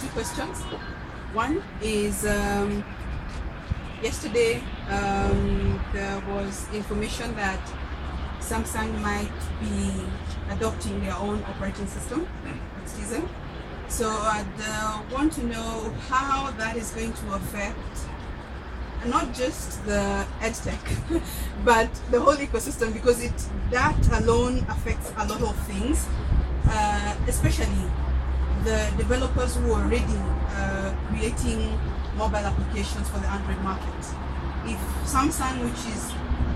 two questions. One is yesterday there was information that Samsung might be adopting their own operating system next season. So I want to know how that is going to affect not just the edtech, but the whole ecosystem, because that alone affects a lot of things, especially the developers who are already creating mobile applications for the Android market. If Samsung, which is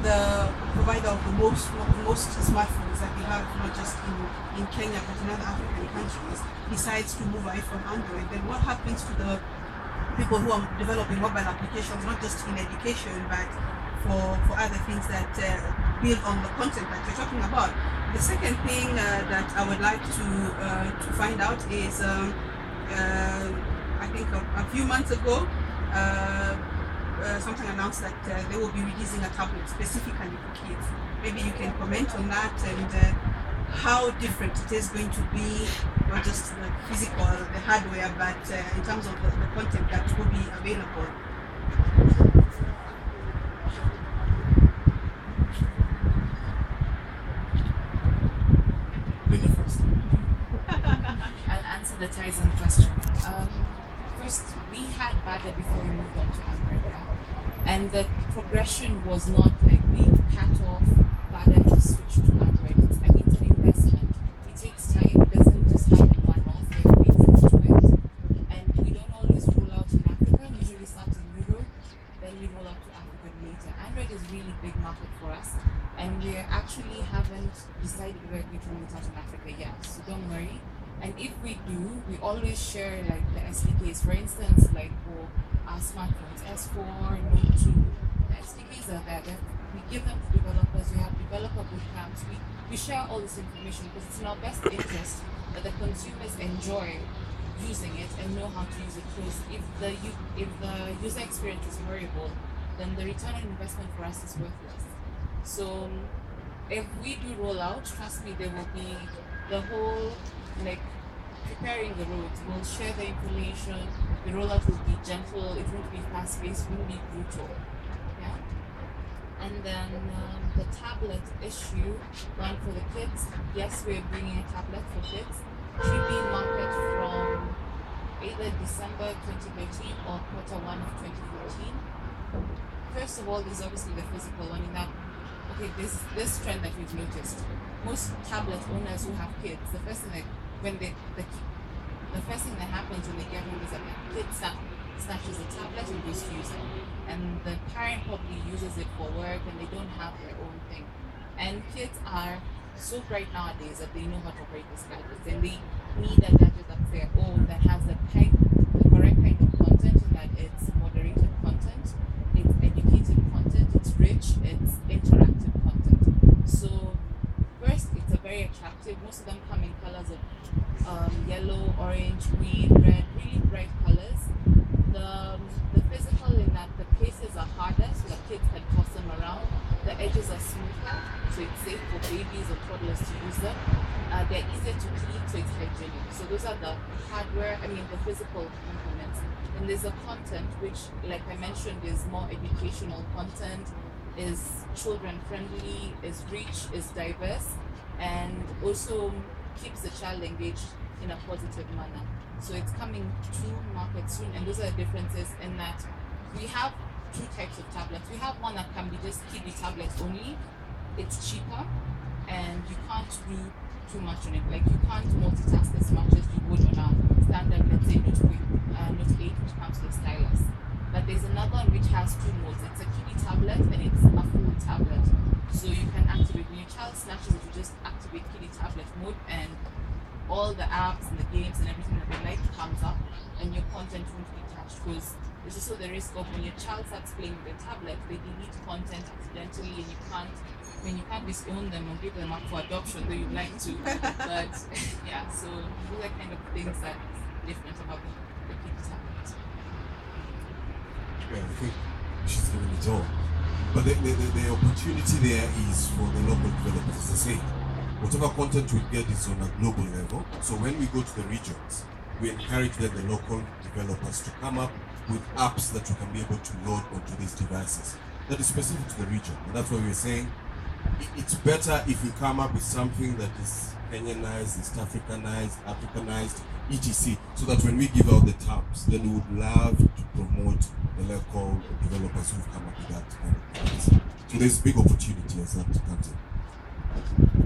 the provider of the most smartphones that we have, not just in Kenya but in other African countries, decides to move away from Android, then what happens to the people who are developing mobile applications, not just in education but for other things that build on the content that you're talking about? The second thing that I would like to find out is I think a few months ago Samsung announced that they will be releasing a tablet specifically for kids. Maybe you can comment on that and how different it is going to be, not just the physical, the hardware, but in terms of the content that will be available. Lady first. I'll answer the Tyson question. First, we had Bada before we moved on to Android, and the progression was not like we cut off Bada to switch to Android. It's an investment. It takes time. It doesn't just happen one-off. There are phases to it, and we don't always roll out in Africa. We usually start in Europe, then we roll out to Africa later. Android is really big market for us, and we actually haven't decided where we're going to start in Africa yet. So don't worry. And if we do, we always share like the SDKs. For instance, like for our smartphones, S4, Note 2, the SDKs are there. We give them to developers. We have developer bootcamps. We share all this information because it's in our best interest that the consumers enjoy using it and know how to use it. Because if the user experience is horrible, then the return on investment for us is worthless. So if we do roll out, trust me, there will be the whole like preparing the roads. We'll share the information. The rollout will be gentle. It won't be fast-paced. It won't be brutal. Yeah. And then the tablet issue, one for the kids. Yes, we're bringing a tablet for kids. Should be in market from either December 2013 or Q1 of 2014. First of all, there's obviously the physical one. In that, okay, this trend that we've noticed. Most tablet owners who have kids, the first thing that happens when they get home is that the kid snatches the tablet and goes to use it, and the parent probably uses it for work and they don't have their own thing. And kids are so bright nowadays that they know how to operate these gadgets, and they need a gadget that's their own, that has the correct kind of content, and that it's moderated content, it's educated content, it's rich, it's interactive content. So first, it's a very attractive. Most of them come in colors of yellow, orange, green, red, really bright colors. The physical in that the cases are harder, so the kids can toss them around. The edges are smoother, so it's safe for babies or toddlers to use them. They're easier to clean, so it's hygienic. So those are the the physical components. And there's the content, which, like I mentioned, is more educational content, is children friendly, is rich, is diverse, and also keeps the child engaged in a positive manner. So it's coming to market soon, and those are the differences in that we have two types of tablets. We have one that can be just kiddie tablets only. It's cheaper, and you can't do too much on it. Like, you can't multitask as much as you would on a standard, let's say, Note 8, which comes with stylus. But there's another one which has two modes. It's a kiddie tablet and it's a full tablet. So you can activate, when your child snatches it, you just activate kiddie tablet mode, and all the apps and the games and everything that they like comes up, and your content won't be touched. Because there's also the risk of when your child starts playing with the tablet, they delete content accidentally, and you can't disown them or give them up for adoption, though you'd like to. But yeah, so those are kind of things that's different about the kiddie tablet. Yeah, I think she's giving it all. But the opportunity there is for the local developers, as I say. Whatever content we get is on a global level. So when we go to the regions, we encourage then the local developers to come up with apps that you can be able to load onto these devices that is specific to the region. And that's why we're saying it's better if you come up with something that is Kenyanized, East Africanized, etc. So that when we give out the tabs, then we would love to promote the local developers who've come up with that kind of device. So there's big opportunity as that comes in.